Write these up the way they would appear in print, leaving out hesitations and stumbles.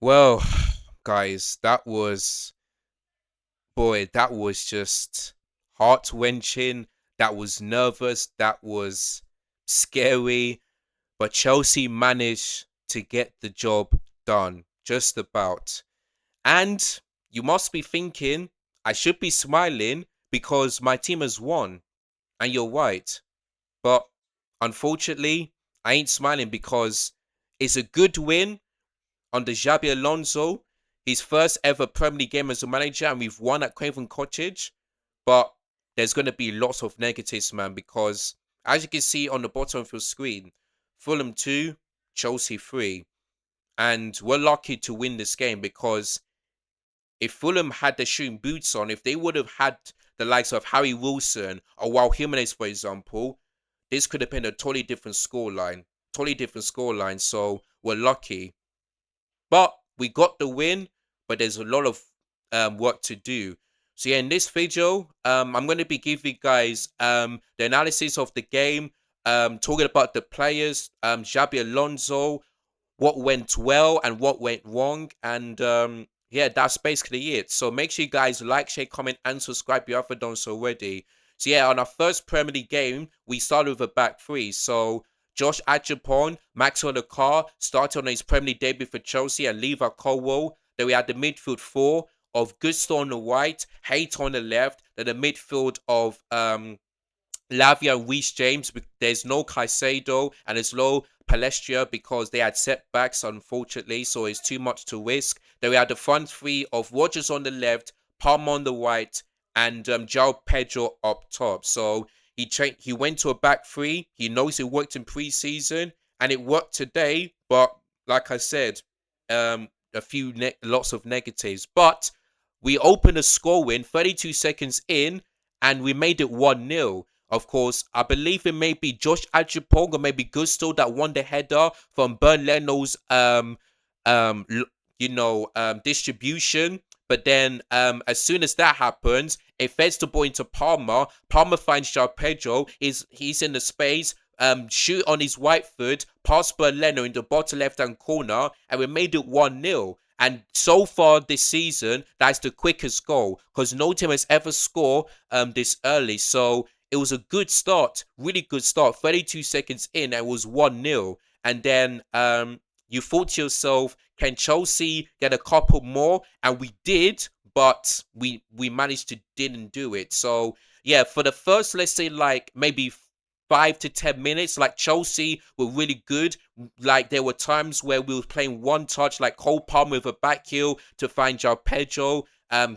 Well, guys, that was just heart wrenching. That was nervous. That was scary. But Chelsea managed to get the job done, just about. And you must be thinking, I should be smiling because my team has won. And you're right. But unfortunately, I ain't smiling because it's a good win under Xabi Alonso, his first ever Premier League game as a manager, and we've won at Craven Cottage. But there's going to be lots of negatives, man, because as you can see on the bottom of your screen, Fulham 2, Chelsea 3. And we're lucky to win this game because if Fulham had their shooting boots on, if they would have had the likes of Harry Wilson or Raul Jimenez, for example, this could have been a totally different scoreline. Totally different scoreline. So we're lucky. But we got the win, but there's a lot of work to do. So yeah, in this video, I'm going to be giving you guys the analysis of the game, talking about the players, Xabi Alonso, what went well and what went wrong, and yeah, that's basically it. So make sure you guys like, share, comment, and subscribe if you haven't done so already. So yeah, on our first Premier League game, we started with a back three. So Josh Achapon, Maxwell Car started on his Premier League debut for Chelsea, and Levi Colwill. Then we had the midfield four of Gusto on the right, Hate on the left, then the midfield of Lavia and Reece James. There's no Caicedo and there's no Palestra because they had setbacks, unfortunately, so it's too much to risk. Then we had the front three of Rogers on the left, Palmer on the right, and João Pedro up top. So he went to a back three. He knows it worked in pre-season and it worked today. But like I said, a few lots of negatives. But we opened a score win 32 seconds in, and we made it 1-0. Of course, I believe it may be Josh Ajipong or maybe Gusto that won the header from Bern Leno's um distribution. But then as soon as that happens, it feds the ball into Palmer. Palmer finds João Pedro. He's in the space. Shoot on his right foot, pass Bern Leno in the bottom left hand corner, and we made it 1-0. And so far this season, that's the quickest goal because no team has ever scored this early. So it was a good start, really good start. 32 seconds in, and it was 1-0. And then you thought to yourself, can Chelsea get a couple more? And we did, but we managed to didn't do it. So yeah, for the first, let's say like maybe 5 to 10 minutes, like Chelsea were really good. Like there were times where we were playing one touch, like Cole Palmer with a back heel to find João Pedro.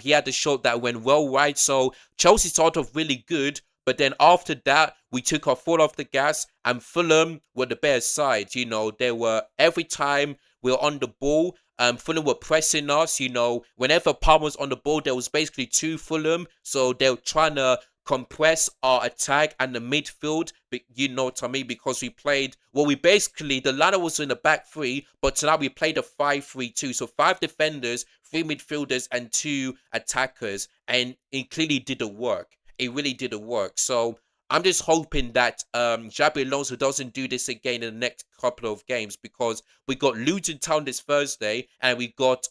He had a shot that went well wide. So Chelsea started off really good. But then after that, we took our foot off the gas, and Fulham were the better side. You know, they were every time we were on the ball. Fulham were pressing us. You know, whenever Palmer was on the ball, there was basically two Fulham, so they were trying to compress our attack and the midfield. You know what I mean? Because we played we basically the ladder was in the back three, but tonight we played a 5-3-2. So five defenders, three midfielders, and two attackers, and it clearly didn't work. It really didn't work. So I'm just hoping that Xabi Alonso doesn't do this again in the next couple of games because we got Luton Town this Thursday and we got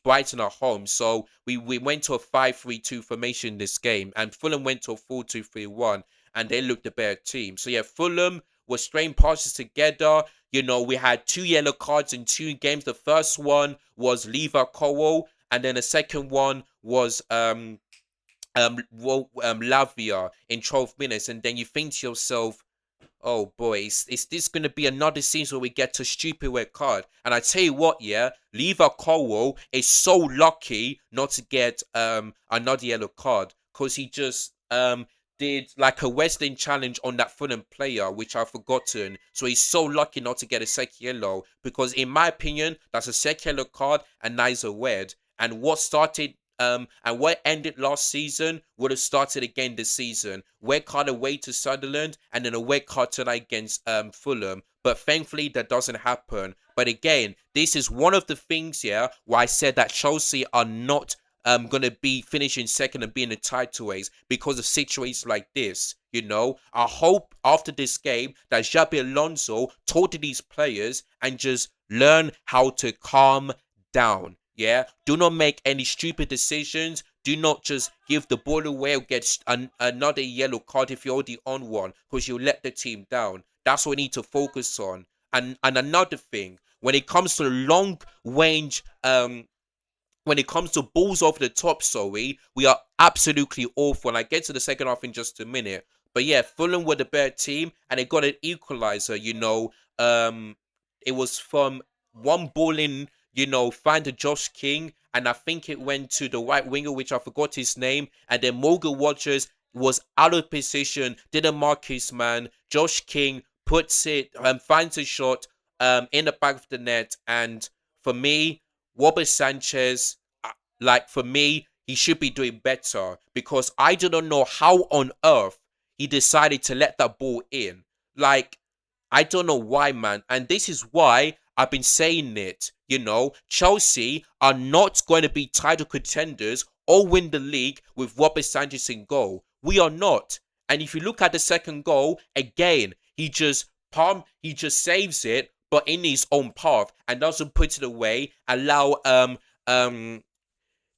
Brighton at home. So we went to a 5-3-2 formation this game, and Fulham went to a 4-2-3-1, and they looked a better team. So yeah, Fulham was straying passes together. You know, we had two yellow cards in two games. The first one was Levi Colwill, and then the second one was Lavia in 12 minutes, and then you think to yourself, oh boy, is this going to be another scene where we get a stupid red card? And I tell you what, yeah, Levi Colwill is so lucky not to get another yellow card because he just did like a wrestling challenge on that Fulham player, which I've forgotten. So he's so lucky not to get a second yellow because, in my opinion, that's a second yellow card and that is a red. And what started and what ended last season would have started again this season. Red card away to Sunderland and then a red card tonight against Fulham. But thankfully that doesn't happen. But again, this is one of the things here where I said that Chelsea are not gonna be finishing second and being in the title race because of situations like this. You know, I hope after this game that Xabi Alonso talk to these players and just learn how to calm down. Yeah, do not make any stupid decisions. Do not just give the ball away or get another yellow card if you're already on one, because you let the team down. That's what we need to focus on. And another thing, when it comes to long range, when it comes to balls over the top, sorry, we are absolutely awful. And I get to the second half in just a minute. But yeah, Fulham were the better team and they got an equalizer, It was from one ball in, find a Josh King. And I think it went to the right winger, which I forgot his name. And then Morgan Rogers was out of position, didn't mark his man. Josh King puts it, finds a shot in the back of the net. And for me, Robert Sanchez, for me, he should be doing better because I do not know how on earth he decided to let that ball in. Like, I don't know why, man. And this is why I've been saying it. Chelsea are not going to be title contenders or win the league with Robert Sanchez in goal. We are not. And if you look at the second goal, again, he just saves it, but in his own path and doesn't put it away. Allow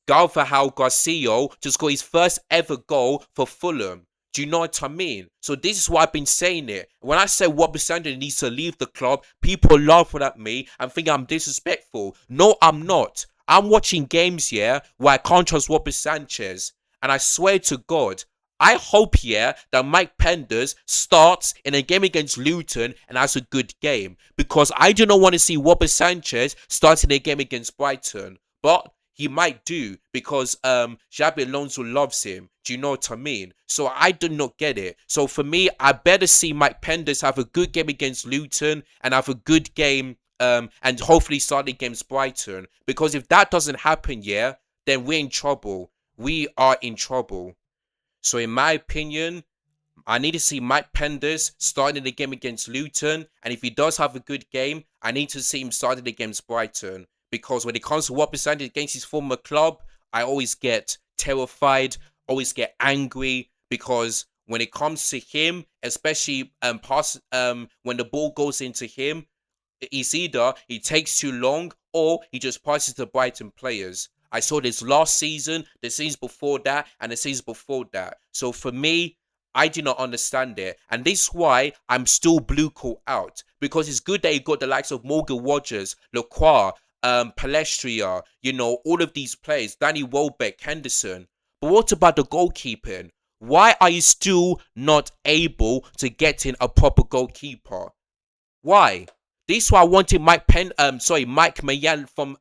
Galvao Garcia to score his first ever goal for Fulham. Do you know what I mean? So this is why I've been saying it. When I say Robert Sanchez needs to leave the club, people laughing at me and think I'm disrespectful. No, I'm not. I'm watching games here where I can't trust Robert Sanchez. And I swear to God, I hope here that Mike Penders starts in a game against Luton and has a good game. Because I do not want to see Robert Sanchez start in a game against Brighton. But he might do because Xabi Alonso loves him. Do you know what I mean? So I do not get it. So for me, I better see Mike Penders have a good game against Luton and have a good game and hopefully start against Brighton. Because if that doesn't happen, yeah, then we're in trouble. We are in trouble. So in my opinion, I need to see Mike Penders starting the game against Luton. And if he does have a good game, I need to see him starting against Brighton. Because when it comes to what percentage against his former club, I always get terrified, always get angry. Because when it comes to him, especially when the ball goes into him, it's either he takes too long or he just passes to Brighton players. I saw this last season, the seasons before that, and the seasons before that. So for me, I do not understand it. And this is why I'm still blue call out. Because it's good that you got the likes of Morgan Rogers, Lacroix, Palestria, all of these players, Danny Welbeck, Henderson. But what about the goalkeeping? Why are you still not able to get in a proper goalkeeper? Why? This is why I wanted Mike Mayan from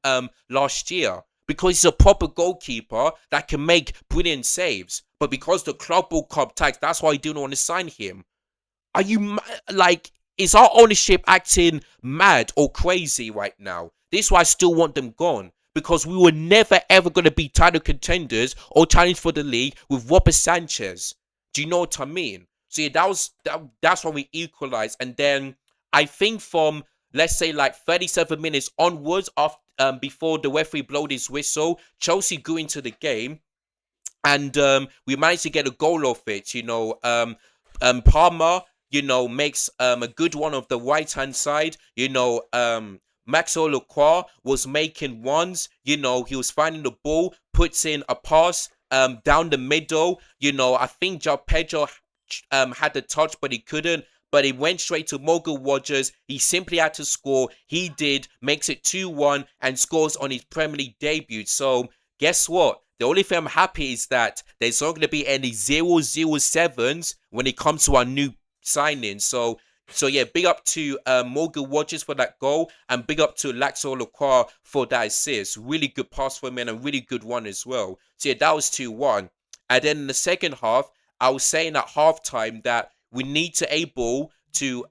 last year. Because he's a proper goalkeeper that can make brilliant saves. But because the club will club tax, that's why I don't want to sign him. Are you is our ownership acting mad or crazy right now? This is why I still want them gone. Because we were never ever going to be title contenders or challenge for the league with Robert Sanchez. Do you know what I mean? So yeah, that's when we equalized. And then I think from, let's say, 37 minutes onwards, before the referee blowed his whistle, Chelsea grew into the game. And we managed to get a goal off it. Palmer, makes a good one of the right-hand side. Maxwell Lacroix was making ones. He was finding the ball, puts in a pass down the middle. I think Pedro had the touch, but he couldn't. But he went straight to Morgan Rogers. He simply had to score. He did, makes it 2-1 and scores on his Premier League debut. So guess what? The only thing I'm happy is that there's not going to be any 007s when it comes to our new signing. So yeah, big up to Morgan Rogers for that goal and big up to Laxo Lacroix for that assist. Really good pass for him and a really good one as well. So yeah, that was 2-1. And then in the second half, I was saying at halftime that we need to able to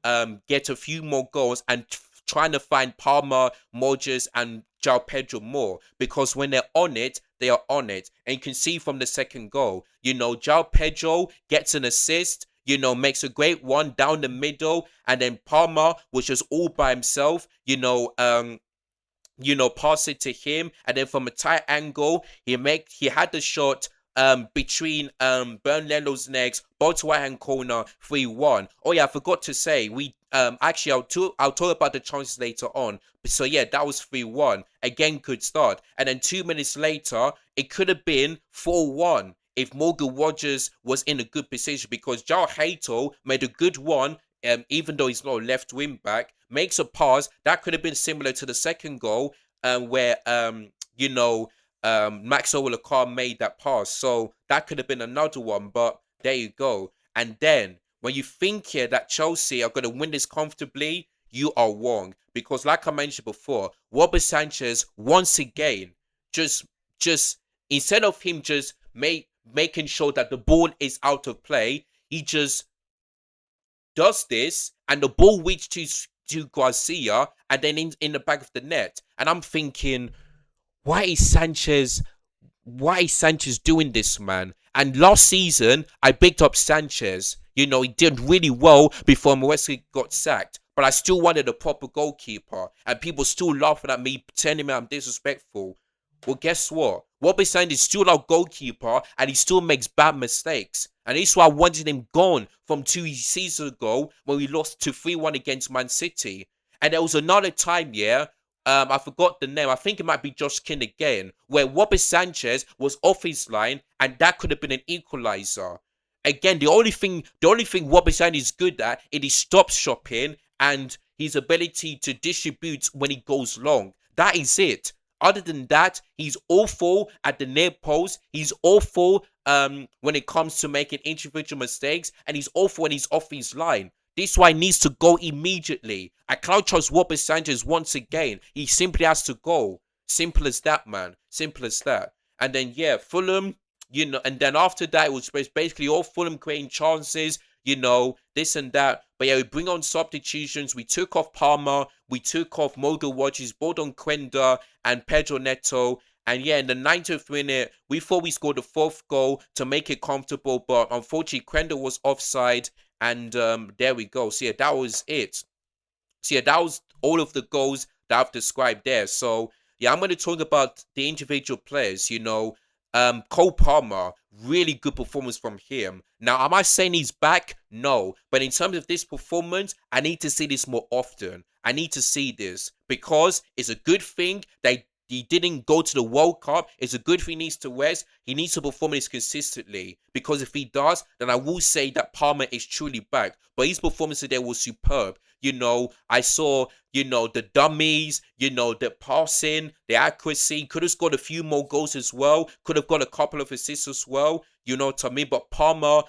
get a few more goals and trying to find Palmer, Rogers and João Pedro more. Because when they're on it, they are on it. And you can see from the second goal, João Pedro gets an assist, makes a great one down the middle. And then Palmer was just all by himself, pass it to him. And then from a tight angle, he had the shot between Bernardo's next, bottom right hand corner, 3-1. Oh yeah, I forgot to say we actually I'll talk about the chances later on. So yeah, that was 3-1. Again, good start. And then 2 minutes later, it could have been 4-1 if Morgan Rogers was in a good position because João Hato made a good one. Even though he's not a left wing back, makes a pass that could have been similar to the second goal, where Maxwell Lakar made that pass. So that could have been another one, but there you go. And then when you think here that Chelsea are going to win this comfortably, you are wrong. Because like I mentioned before, Robert Sanchez once again just instead of him just making sure that the ball is out of play, he just does this and the ball reaches to Garcia and then in the back of the net. And I'm thinking, why is Sanchez doing this, man? And last season, I picked up Sanchez. You know, he did really well before Moreski got sacked. But I still wanted a proper goalkeeper. And people still laughing at me, telling me I'm disrespectful. Well, guess what? Robbie Sand is still our goalkeeper and he still makes bad mistakes. And this is why I wanted him gone from 2 seasons ago when we lost to 3-1 against Man City. And there was another time, yeah, I forgot the name. I think it might be Josh King again, where Robert Sanchez was off his line, and that could have been an equalizer. Again, the only thing Robert Sanchez is good at is his stop shopping and his ability to distribute when he goes long. That is it. Other than that, he's awful at the near post. He's awful when it comes to making individual mistakes, and he's awful when he's off his line. This is why he needs to go immediately. I can't trust Robert Sanchez once again. He simply has to go. Simple as that, man. Simple as that. And then, yeah, Fulham, and then after that, it was basically all Fulham creating chances, this and that. But yeah, we bring on substitutions. We took off Palmer. We took off Morgan Rogers, brought on Quenda and Pedro Neto. And yeah, in the 90th minute, we thought we scored the fourth goal to make it comfortable. But unfortunately, Quenda was offside. And there we go. So yeah, that was it. So yeah, that was all of the goals that I've described there. So yeah, I'm going to talk about the individual players. Cole Palmer, really good performance from him. Now, am I saying he's back? No. But in terms of this performance, I need to see this more often. I need to see this because it's a good thing that he didn't go to the World Cup. It's a good thing he needs to rest. He needs to perform this consistently. Because if he does, then I will say that Palmer is truly back. But his performance today was superb. I saw, the dummies, the passing, the accuracy. Could have scored a few more goals as well. Could have got a couple of assists as well. To me. But Palmer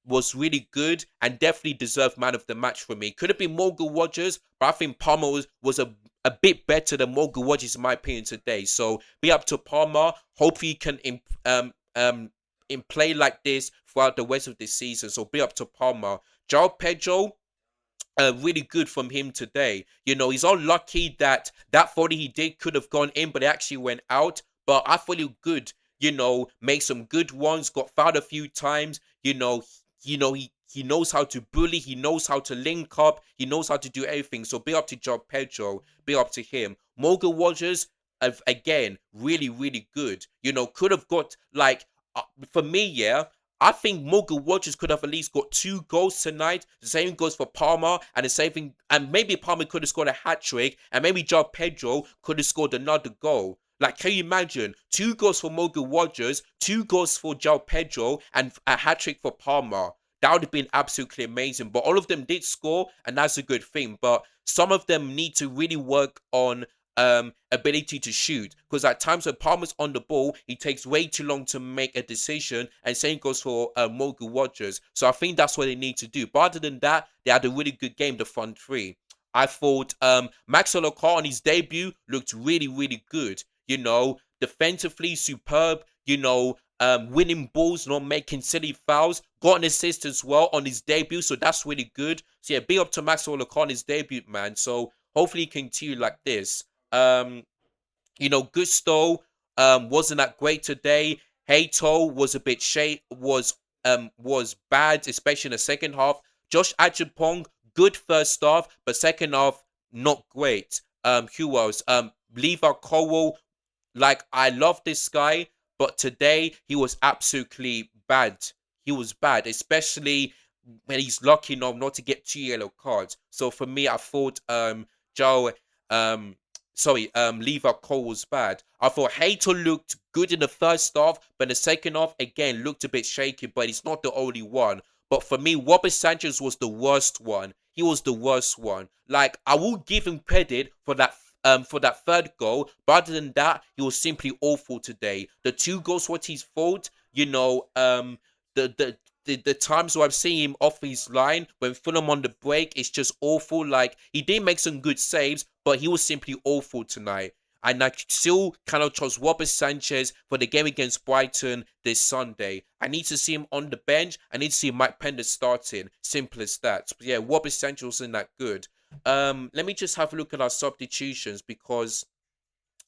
was really good and definitely deserved man of the match for me. Could have been Morgan Rogers, but I think Palmer was a bit better than Morgan Rogers in my opinion today. So be up to Palmer. Hopefully he can in play like this throughout the rest of the season. So be up to Palmer. João Pedro, really good from him today. He's unlucky that volley he did could have gone in, but it actually went out. But I thought he was good. Make some good ones. Got fouled a few times. He knows how to bully. He knows how to link up. He knows how to do everything. So be up to João Pedro. Be up to him. Morgan Rogers, again, really, really good. Could have got for me, yeah. I think Morgan Rogers could have at least got 2 goals tonight. The same goes for Palmer, and the same thing. And maybe Palmer could have scored a hat trick, and maybe João Pedro could have scored another goal. Can you imagine 2 goals for Morgan Rogers, 2 goals for João Pedro, and a hat trick for Palmer? That would have been absolutely amazing. But all of them did score, and that's a good thing. But some of them need to really work on ability to shoot, because at times when Palmer's on the ball, he takes way too long to make a decision, and same goes for Morgan Rogers. So I think that's what they need to do. But other than that, they had a really good game, the front three. I thought Maxwell Lakar on his debut looked really, really good. Defensively superb. Winning balls, not making silly fouls. Got an assist as well on his debut, so that's really good. So yeah, big up to Maxwell Lakar on his debut, man. So hopefully he can continue like this. Gusto wasn't that great today. Hato was a bit was bad, especially in the second half. Josh Achapong, good first half, but second half not great. Who else? Levi Cowell, I love this guy, But today he was absolutely bad. He was bad, especially when he's lucky enough not to get 2 yellow cards. So for me, I thought Joe um Levi Cole was bad. I thought Hater looked good in the first half, but the second half again looked a bit shaky. But he's not the only one. But for me, Robert Sanchez was the worst one. He was the worst one. Like, I will give him credit for that third goal, but other than that, he was simply awful today. The 2 goals what his fault. The the times where I've seen him off his line when Fulham on the break, it's just awful. Like, he did make some good saves, but he was simply awful tonight. And I still cannot trust Robert Sanchez for the game against Brighton this Sunday. I need to see him on the bench. I need to see Mike Pender starting. Simple as that. But yeah, Robert Sanchez wasn't that good. Let me just have a look at our substitutions because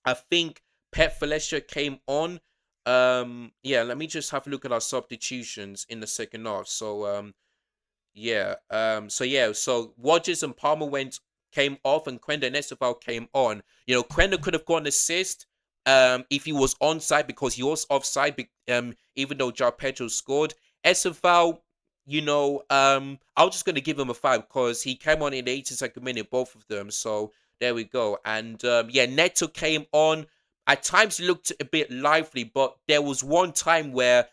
I think Pep Felicia came on. Yeah, let me just have a look at our substitutions in the second half. So Rodgers and Palmer came off and Quenda Esteval came on. Quenda could have got an assist if he was onside because he was offside even though Pedro scored. Esteval, I was just gonna give him a 5 because he came on in the 82nd minute, both of them. So there we go. And yeah, Neto came on. At times he looked a bit lively, but there was one time where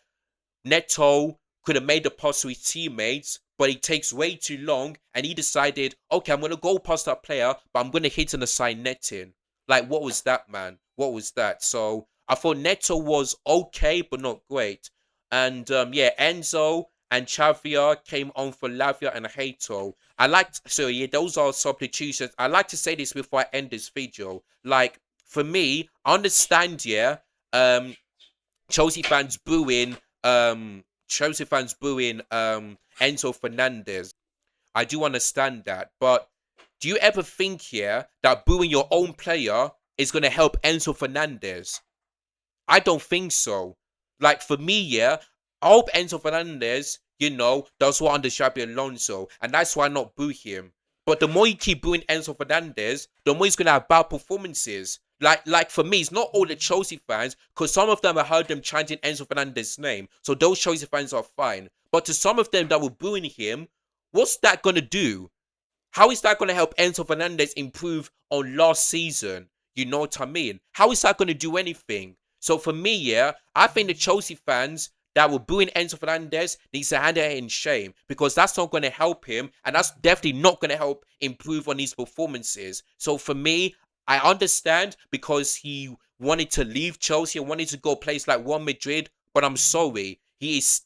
Neto could have made the pass to his teammates, but he takes way too long and he decided, okay, I'm going to go past that player, but I'm going to hit an aside netting. Like, what was that, man? What was that? So I thought Neto was okay, but not great. And yeah, Enzo and Chavia came on for Lavia and Hato. Those are substitutions. I like to say this before I end this video. Like, for me, I understand, yeah, um, Chelsea fans booing Enzo Fernandez. I do understand that, but do you ever think here that booing your own player is gonna help Enzo Fernandez? I don't think so. Like, for me, yeah, I hope Enzo Fernandez, does well under Xabi Alonso, and that's why I not boo him. But the more you keep booing Enzo Fernandez, the more he's gonna have bad performances. Like for me, it's not all the Chelsea fans, because some of them I heard them chanting Enzo Fernandez's name, so those Chelsea fans are fine. But to some of them that were booing him, what's that gonna do? How is that going to help Enzo Fernandez improve on last season? You know what I mean? How is that going to do anything? So for me, yeah, I think the Chelsea fans that were booing Enzo Fernandez needs to hand it in shame because that's not going to help him and that's definitely not going to help improve on his performances. So for me, I understand because he wanted to leave Chelsea and wanted to go place like Real Madrid, but I'm sorry, he is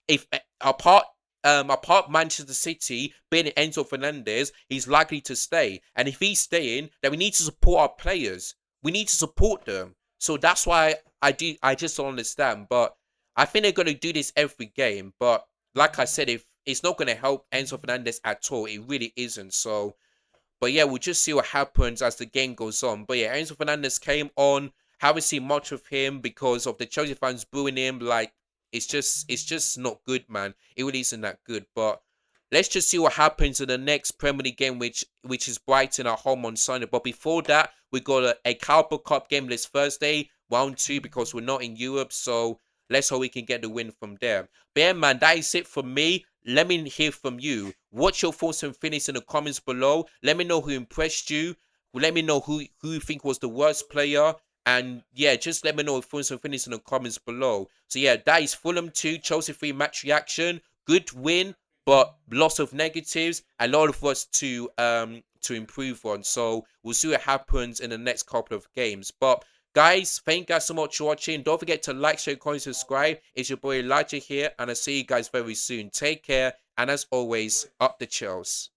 if apart Manchester City being Enzo Fernandez, he's likely to stay. And if he's staying, then we need to support our players. We need to support them. So that's why I just don't understand. But I think they're gonna do this every game. But like I said, if it's not gonna help Enzo Fernandez at all, it really isn't. So but yeah, we'll just see what happens as the game goes on. But yeah, Enzo Fernandez came on. Haven't seen much of him because of the Chelsea fans booing him. Like, it's just not good, man. It really isn't that good. But let's just see what happens in the next Premier League game, which is Brighton at home on Sunday. But before that, we got a Carabao Cup game this Thursday, round 2, because we're not in Europe. So let's hope we can get the win from there. But yeah, man, that is it from me. Let me hear from you. What's your thoughts and feelings in the comments below? Let me know who impressed you. Let me know who you think was the worst player. And yeah, just let me know your thoughts and feelings in the comments below. So yeah, that is Fulham 2, Chelsea 3 match reaction. Good win, but lots of negatives. A lot of us to improve on. So we'll see what happens in the next couple of games. But guys, thank you guys so much for watching. Don't forget to like, share, comment, subscribe. It's your boy Elijah here, and I'll see you guys very soon. Take care, and as always, up the Chels.